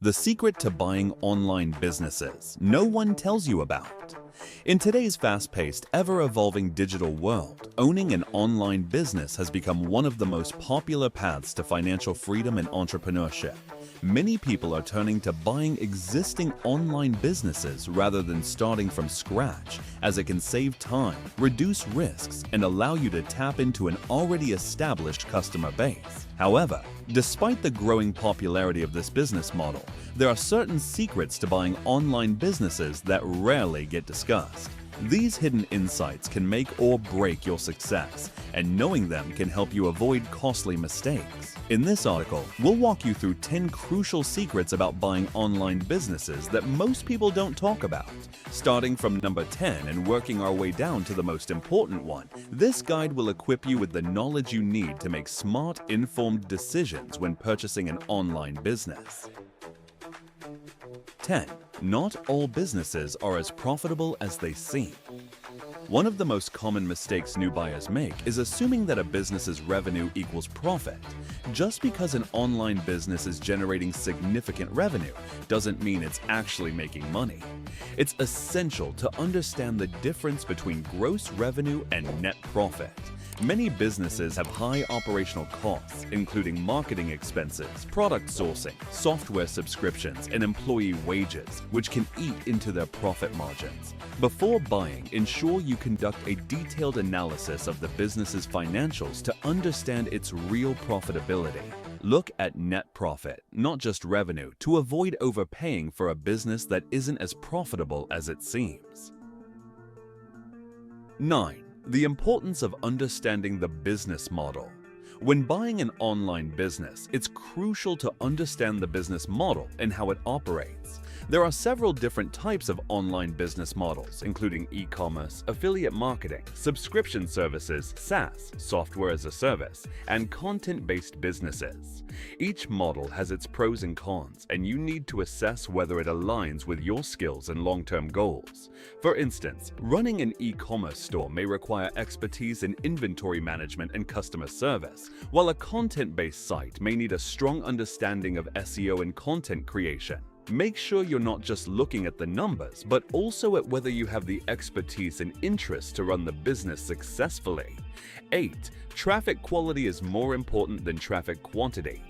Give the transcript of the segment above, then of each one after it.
the secret to buying online businesses no one tells you about. In today's fast-paced, ever-evolving digital world, owning an online business has become one of the most popular paths to financial freedom and entrepreneurship. Many people are turning to buying existing online businesses rather than starting from scratch, as it can save time, reduce risks, and allow you to tap into an already established customer base. However, despite the growing popularity of this business model, there are certain secrets to buying online businesses that rarely get discussed. These hidden insights can make or break your success, and knowing them can help you avoid costly mistakes. In this article, we'll walk you through 10 crucial secrets about buying online businesses that most people don't talk about. Starting from number 10 and working our way down to the most important one, this guide will equip you with the knowledge you need to make smart, informed decisions when purchasing an online business. 10. Not all businesses are as profitable as they seem. One of the most common mistakes new buyers make is assuming that a business's revenue equals profit. Just because an online business is generating significant revenue doesn't mean it's actually making money. It's essential to understand the difference between gross revenue and net profit. Many businesses have high operational costs, including marketing expenses, product sourcing, software subscriptions, and employee wages, which can eat into their profit margins. Before buying, ensure you conduct a detailed analysis of the business's financials to understand its real profitability. Look at net profit, not just revenue, to avoid overpaying for a business that isn't as profitable as it seems. 9. The importance of understanding the business model. When buying an online business, it's crucial to understand the business model and how it operates. There are several different types of online business models, including e-commerce, affiliate marketing, subscription services, SaaS, software as a service, and content-based businesses. Each model has its pros and cons, and you need to assess whether it aligns with your skills and long-term goals. For instance, running an e-commerce store may require expertise in inventory management and customer service, while a content-based site may need a strong understanding of SEO and content creation. Make sure you're not just looking at the numbers, but also at whether you have the expertise and interest to run the business successfully. 8. Traffic quality is more important than traffic quantity.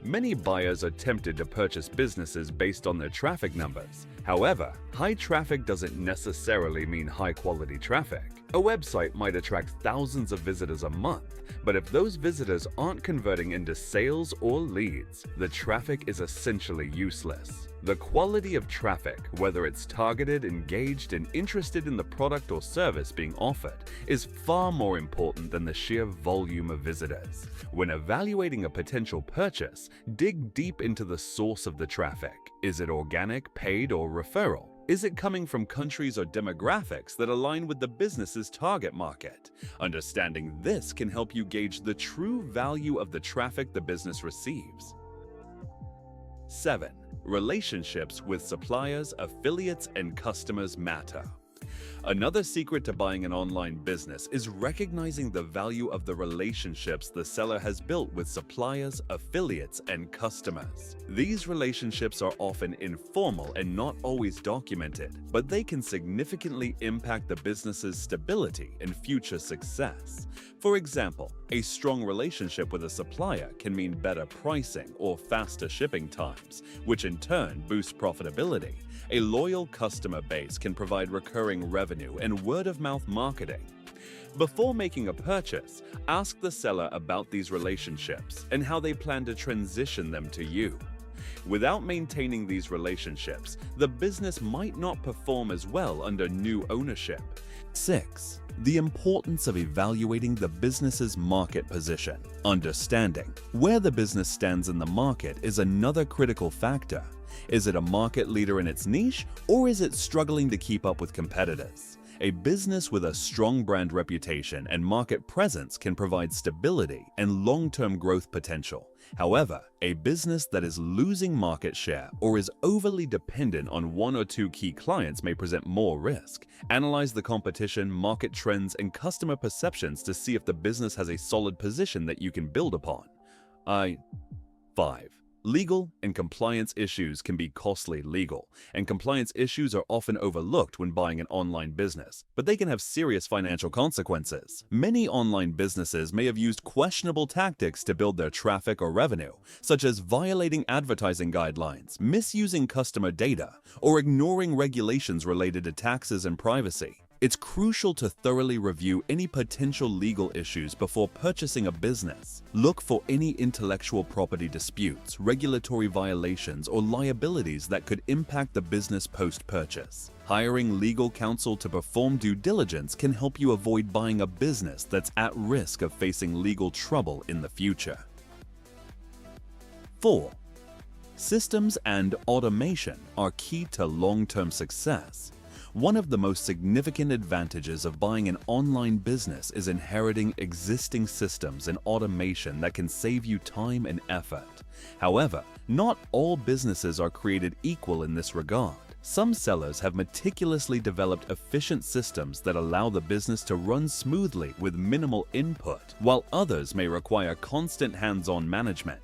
Many buyers are tempted to purchase businesses based on their traffic numbers. However, high traffic doesn't necessarily mean high-quality traffic. A website might attract thousands of visitors a month, but if those visitors aren't converting into sales or leads, the traffic is essentially useless. The quality of traffic, whether it's targeted, engaged, and interested in the product or service being offered, is far more important than the sheer volume of visitors. When evaluating a potential purchase, dig deep into the source of the traffic. Is it organic, paid, or referral? Is it coming from countries or demographics that align with the business's target market? Understanding this can help you gauge the true value of the traffic the business receives. 7. Relationships with suppliers, affiliates, and customers matter. Another secret to buying an online business is recognizing the value of the relationships the seller has built with suppliers, affiliates, and customers. These relationships are often informal and not always documented, but they can significantly impact the business's stability and future success. For example, a strong relationship with a supplier can mean better pricing or faster shipping times, which in turn boosts profitability. A loyal customer base can provide recurring revenue and word-of-mouth marketing. Before making a purchase, ask the seller about these relationships and how they plan to transition them to you. Without maintaining these relationships, the business might not perform as well under new ownership. 6. The importance of evaluating the business's market position. Understanding where the business stands in the market is another critical factor. Is it a market leader in its niche, or is it struggling to keep up with competitors? A business with a strong brand reputation and market presence can provide stability and long-term growth potential. However, a business that is losing market share or is overly dependent on one or two key clients may present more risk. Analyze the competition, market trends, and customer perceptions to see if the business has a solid position that you can build upon. 5. Legal and compliance issues can be costly. Legal and compliance issues are often overlooked when buying an online business, but they can have serious financial consequences. Many online businesses may have used questionable tactics to build their traffic or revenue, such as violating advertising guidelines, misusing customer data, or ignoring regulations related to taxes and privacy. It's crucial to thoroughly review any potential legal issues before purchasing a business. Look for any intellectual property disputes, regulatory violations, or liabilities that could impact the business post-purchase. Hiring legal counsel to perform due diligence can help you avoid buying a business that's at risk of facing legal trouble in the future. 4. Systems and automation are key to long-term success. One of the most significant advantages of buying an online business is inheriting existing systems and automation that can save you time and effort. However, not all businesses are created equal in this regard. Some sellers have meticulously developed efficient systems that allow the business to run smoothly with minimal input, while others may require constant hands-on management.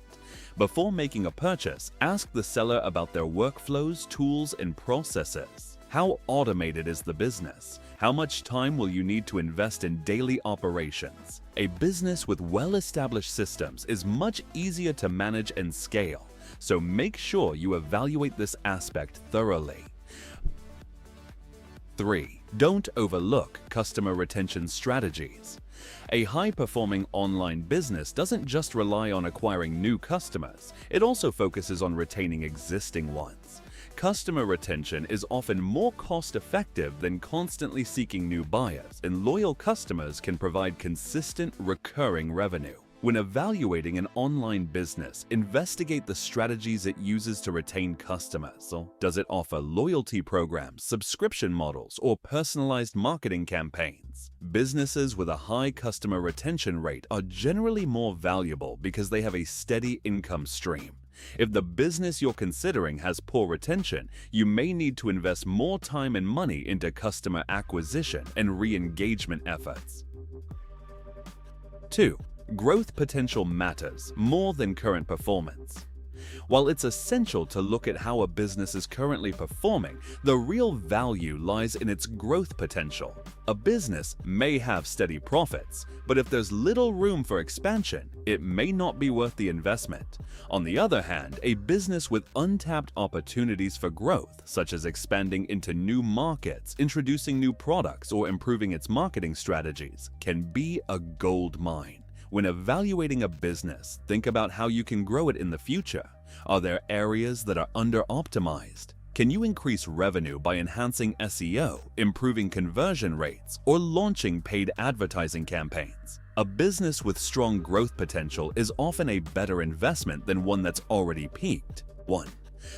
Before making a purchase, ask the seller about their workflows, tools, and processes. How automated is the business? How much time will you need to invest in daily operations? A business with well-established systems is much easier to manage and scale, so make sure you evaluate this aspect thoroughly. 3. Don't overlook customer retention strategies. A high-performing online business doesn't just rely on acquiring new customers, it also focuses on retaining existing ones. Customer retention is often more cost-effective than constantly seeking new buyers, and loyal customers can provide consistent, recurring revenue. When evaluating an online business, investigate the strategies it uses to retain customers. Does it offer loyalty programs, subscription models, or personalized marketing campaigns? Businesses with a high customer retention rate are generally more valuable because they have a steady income stream. If the business you're considering has poor retention, you may need to invest more time and money into customer acquisition and re-engagement efforts. 2. Growth potential matters more than current performance. While it's essential to look at how a business is currently performing, the real value lies in its growth potential. A business may have steady profits, but if there's little room for expansion, it may not be worth the investment. On the other hand, a business with untapped opportunities for growth, such as expanding into new markets, introducing new products, or improving its marketing strategies, can be a gold mine. When evaluating a business, think about how you can grow it in the future. Are there areas that are under-optimized? Can you increase revenue by enhancing SEO, improving conversion rates, or launching paid advertising campaigns? A business with strong growth potential is often a better investment than one that's already peaked. 1.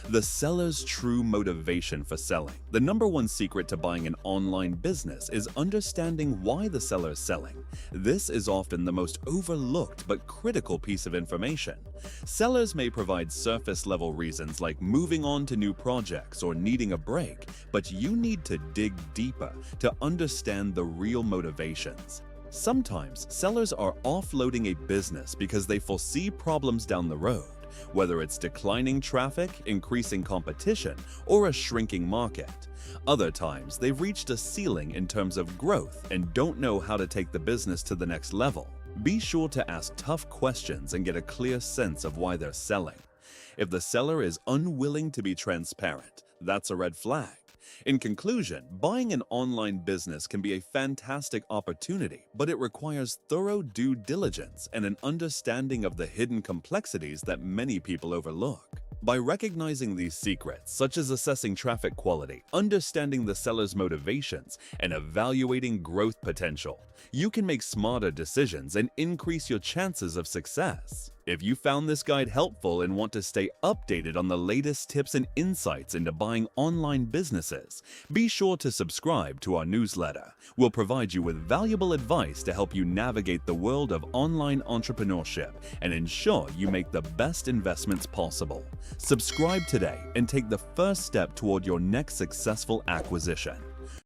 The seller's true motivation for selling. The number one secret to buying an online business is understanding why the seller is selling. This is often the most overlooked but critical piece of information. Sellers may provide surface-level reasons like moving on to new projects or needing a break, but you need to dig deeper to understand the real motivations. Sometimes sellers are offloading a business because they foresee problems down the road, whether it's declining traffic, increasing competition, or a shrinking market. Other times, they've reached a ceiling in terms of growth and don't know how to take the business to the next level. Be sure to ask tough questions and get a clear sense of why they're selling. If the seller is unwilling to be transparent, that's a red flag. In conclusion, buying an online business can be a fantastic opportunity, but it requires thorough due diligence and an understanding of the hidden complexities that many people overlook. By recognizing these secrets, such as assessing traffic quality, understanding the seller's motivations, and evaluating growth potential, you can make smarter decisions and increase your chances of success. If you found this guide helpful and want to stay updated on the latest tips and insights into buying online businesses, be sure to subscribe to our newsletter. We'll provide you with valuable advice to help you navigate the world of online entrepreneurship and ensure you make the best investments possible. Subscribe today and take the first step toward your next successful acquisition.